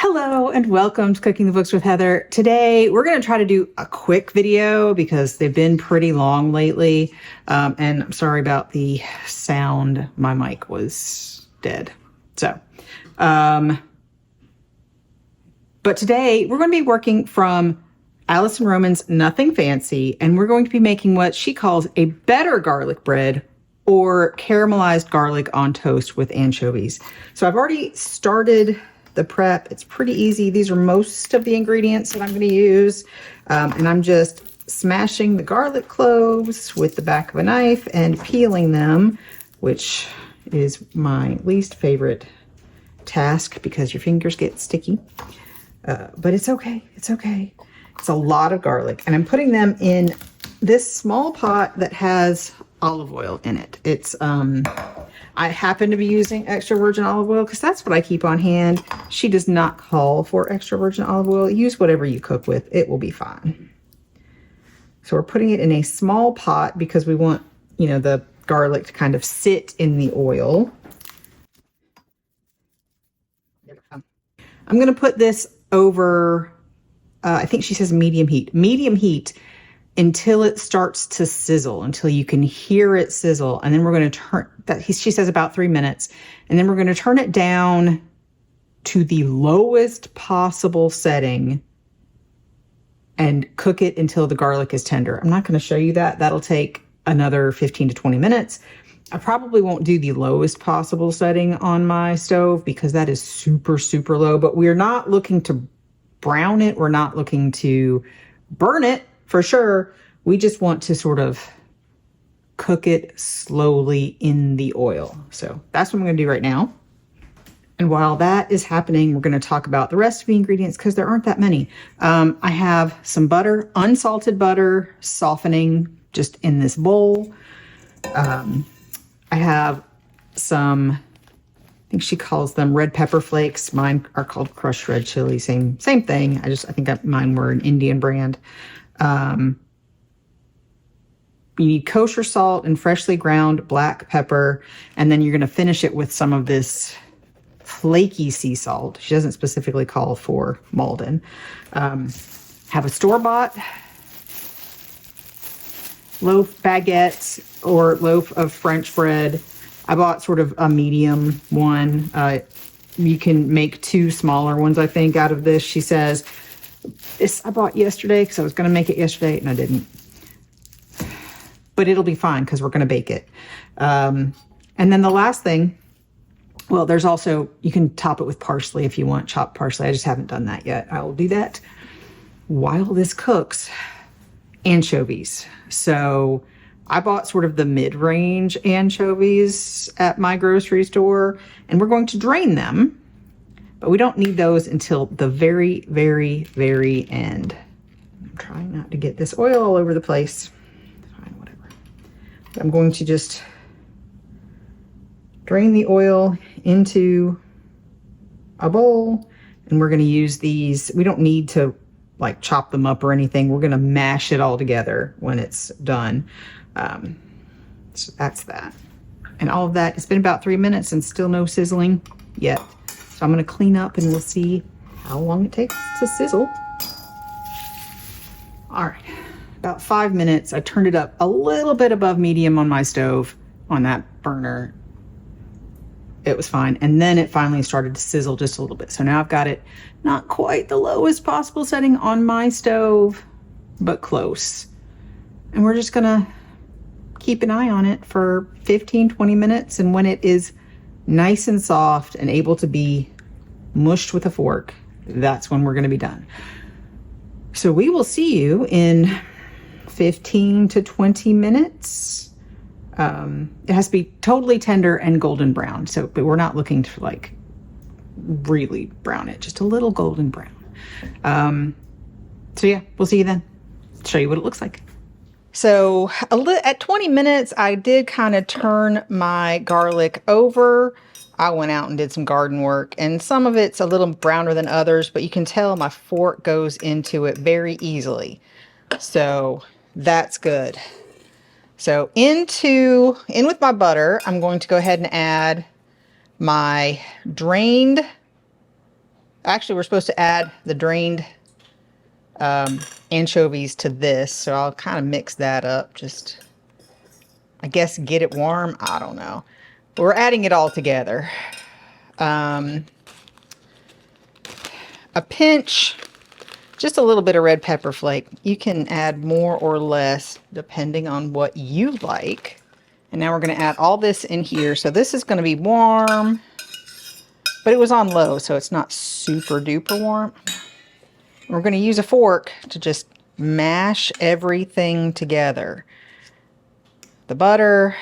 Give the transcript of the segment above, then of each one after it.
Hello and welcome to Cooking the Books with Heather. Today we're going to try to do a quick video because they've been pretty long lately. And I'm sorry about the sound. My mic was dead. But today we're going to be working from Alison Roman's Nothing Fancy, and we're going to be making what she calls a better garlic bread or caramelized garlic on toast with anchovies. So I've already started the prep. It's pretty easy. These are most of the ingredients that I'm going to use. And I'm just smashing the garlic cloves with the back of a knife and peeling them, which is my least favorite task because your fingers get sticky. But it's okay. It's okay. It's a lot of garlic. And I'm putting them in this small pot that has olive oil in it. It's I happen to be using extra virgin olive oil because that's what I keep on hand. She does not call for extra virgin olive oil. Use whatever you cook with. It will be fine. So we're putting it in a small pot because we want, the garlic to kind of sit in the oil. I'm going to put this over, I think she says medium heat. Medium heat until it starts to sizzle, until you can hear it sizzle. And then we're going to turn that, she says about 3 minutes. And then we're going to turn it down to the lowest possible setting and cook it until the garlic is tender. I'm not going to show you that. That'll take another 15 to 20 minutes. I probably won't do the lowest possible setting on my stove because that is super, super low, but we're not looking to brown it. We're not looking to burn it. For sure, we just want to sort of cook it slowly in the oil. So that's what I'm going to do right now. And while that is happening, we're going to talk about the rest of the ingredients because there aren't that many. I have some butter, unsalted butter, softening just in this bowl. I have some, I think she calls them red pepper flakes. Mine are called crushed red chili. Same thing. I think mine were an Indian brand. You need kosher salt and freshly ground black pepper, and then you're going to finish it with some of this flaky sea salt. She doesn't specifically call for Malden. Have a store-bought loaf baguette or loaf of French bread. I bought sort of a medium one. You can make 2 smaller ones, I think, out of this. She says, this I bought yesterday because I was going to make it yesterday and I didn't. But it'll be fine because we're going to bake it. And then the last thing, well, there's also, you can top it with parsley if you want, chopped parsley. I just haven't done that yet. I will do that while this cooks. Anchovies. So I bought sort of the mid-range anchovies at my grocery store, and we're going to drain them. But we don't need those until the very, very, very end. I'm trying not to get this oil all over the place. Fine, whatever. I'm going to just drain the oil into a bowl, and we're going to use these. We don't need to like chop them up or anything. We're going to mash it all together when it's done. So that's that. And all of that, it's been about 3 minutes and still no sizzling yet. So I'm going to clean up and we'll see how long it takes to sizzle. All right, about 5 minutes. I turned it up a little bit above medium on my stove on that burner. It was fine. And then it finally started to sizzle just a little bit. So now I've got it not quite the lowest possible setting on my stove, but close. And we're just going to keep an eye on it for 15, 20 minutes. And when it is nice and soft and able to be mushed with a fork, that's when we're going to be done. So we will see you in 15 to 20 minutes. It has to be totally tender and golden brown. So, but we're not looking to like really brown it, just a little golden brown. So yeah, we'll see you then. Show you what it looks like. So at 20 minutes, I did kind of turn my garlic over. I went out and did some garden work, and some of it's a little browner than others, but you can tell my fork goes into it very easily. So that's good. So in with my butter, I'm going to go ahead and add my drained Actually, we're supposed to add the drained anchovies to this, so I'll kind of mix that up. Just, I guess, get it warm. I don't know. But we're adding it all together. A pinch, just a little bit of red pepper flake. You can add more or less depending on what you like. And now we're going to add all this in here. So this is going to be warm, but it was on low, so it's not super duper warm. We're going to use a fork to just mash everything together. The butter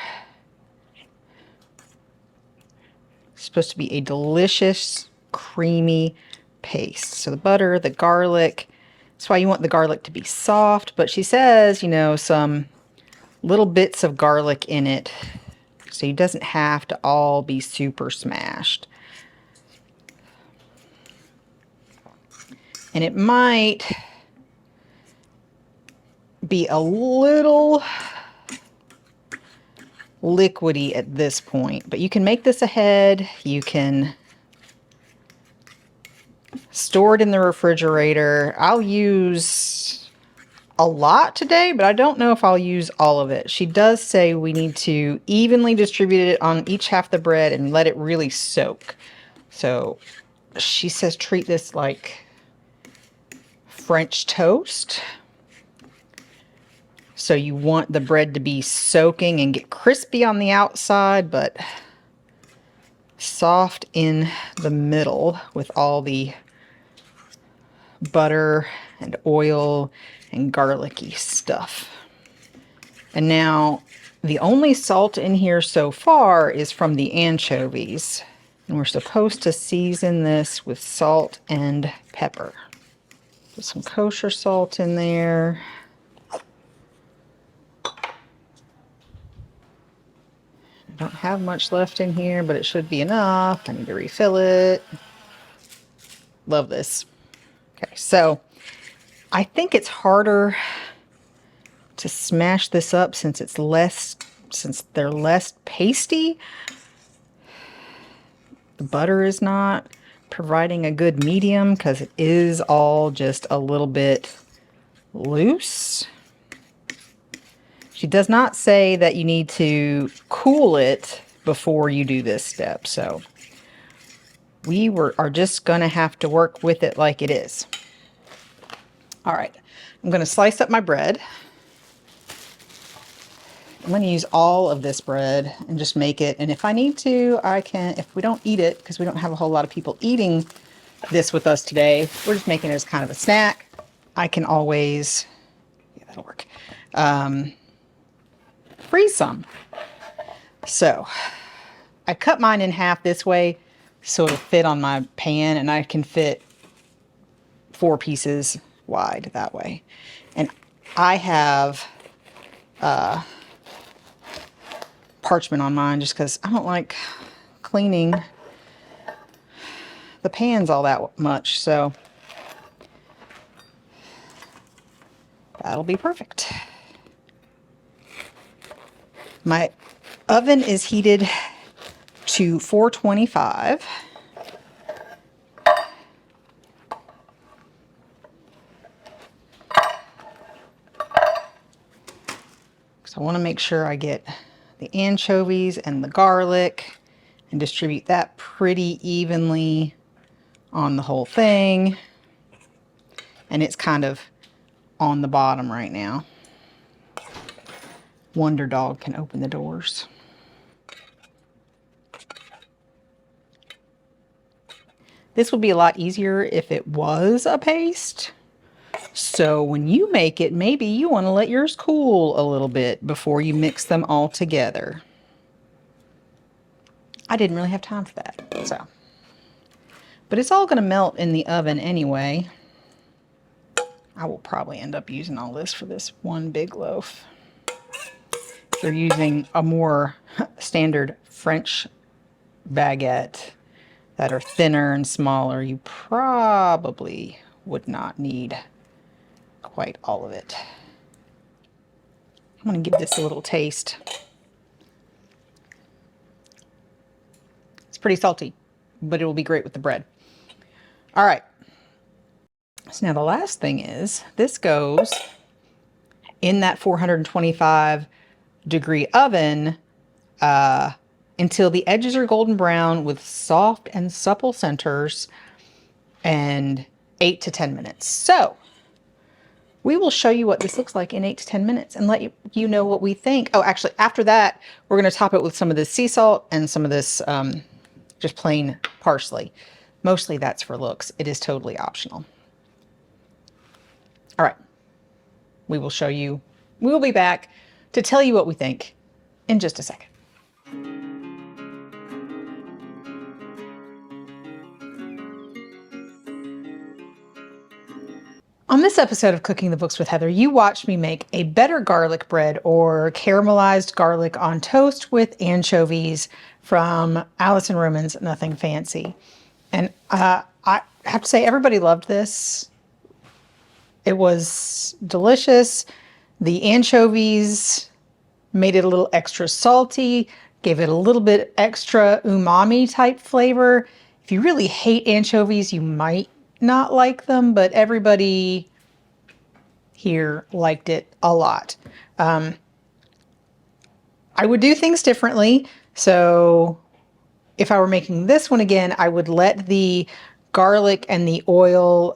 is supposed to be a delicious, creamy paste. So the butter, the garlic, that's why you want the garlic to be soft, but she says, you know, some little bits of garlic in it, so it doesn't have to all be super smashed. And it might be a little liquidy at this point, but you can make this ahead. You can store it in the refrigerator. I'll use a lot today, but I don't know if I'll use all of it. She does say we need to evenly distribute it on each half the bread and let it really soak. So she says treat this like French toast. So you want the bread to be soaking and get crispy on the outside, but soft in the middle with all the butter and oil and garlicky stuff. And now the only salt in here so far is from the anchovies. And we're supposed to season this with salt and pepper. Put some kosher salt in there. I don't have much left in here, but it should be enough. I need to refill it. Love this. Okay, so I think it's harder to smash this up since they're less pasty. The butter is not providing a good medium because it is all just a little bit loose. She does not say that you need to cool it before you do this step, so we are just going to have to work with it like it is. All right, I'm going to slice up my bread. I'm going to use all of this bread and just make it. And if I need to, I can, if we don't eat it, because we don't have a whole lot of people eating this with us today, we're just making it as kind of a snack. I can always, yeah, that'll work, freeze some. So I cut mine in half this way so it'll fit on my pan, and I can fit 4 pieces wide that way. And I have parchment on mine just because I don't like cleaning the pans all that much, so that'll be perfect. My oven is heated to 425. So I want to make sure I get the anchovies and the garlic and distribute that pretty evenly on the whole thing. And it's kind of on the bottom right now. Wonder Dog can open the doors. This would be a lot easier if it was a paste. So when you make it, maybe you want to let yours cool a little bit before you mix them all together. I didn't really have time for that, so. But it's all going to melt in the oven anyway. I will probably end up using all this for this one big loaf. If you're using a more standard French baguette that are thinner and smaller, you probably would not need quite all of it. I'm going to give this a little taste. It's pretty salty, but it will be great with the bread. All right. So now the last thing is this goes in that 425-degree oven until the edges are golden brown with soft and supple centers, and 8 to 10 minutes. So we will show you what this looks like in 8 to 10 minutes and let you know what we think. Oh, actually, after that, we're going to top it with some of this sea salt and some of this just plain parsley. Mostly that's for looks. It is totally optional. All right. We will show you. We will be back to tell you what we think in just a second. On this episode of Cooking the Books with Heather, you watched me make a better garlic bread or caramelized garlic on toast with anchovies from Alison Roman's Nothing Fancy. And I have to say, everybody loved this. It was delicious. The anchovies made it a little extra salty, gave it a little bit extra umami type flavor. If you really hate anchovies, you might not like them, but everybody here liked it a lot. I would do things differently. So if I were making this one again, I would let the garlic and the oil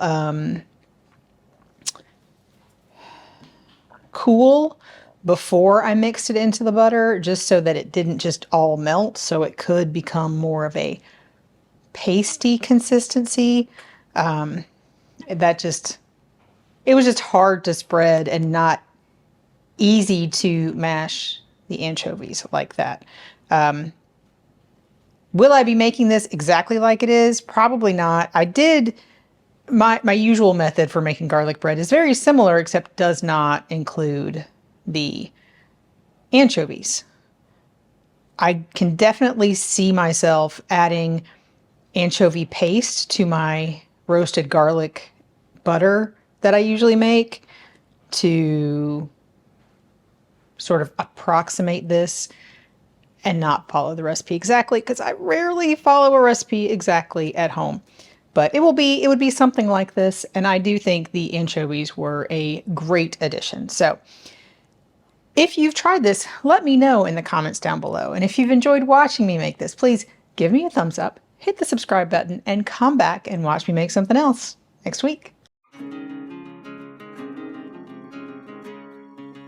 cool before I mixed it into the butter, just so that it didn't just all melt, so it could become more of a pasty consistency. It was just hard to spread and not easy to mash the anchovies like that. Will I be making this exactly like it is? Probably not. I did, my usual method for making garlic bread is very similar, except does not include the anchovies. I can definitely see myself adding anchovy paste to my roasted garlic butter that I usually make to sort of approximate this and not follow the recipe exactly, because I rarely follow a recipe exactly at home. But it would be something like this, and I do think the anchovies were a great addition. So if you've tried this, let me know in the comments down below. And if you've enjoyed watching me make this, please give me a thumbs up, hit the subscribe button, and come back and watch me make something else next week.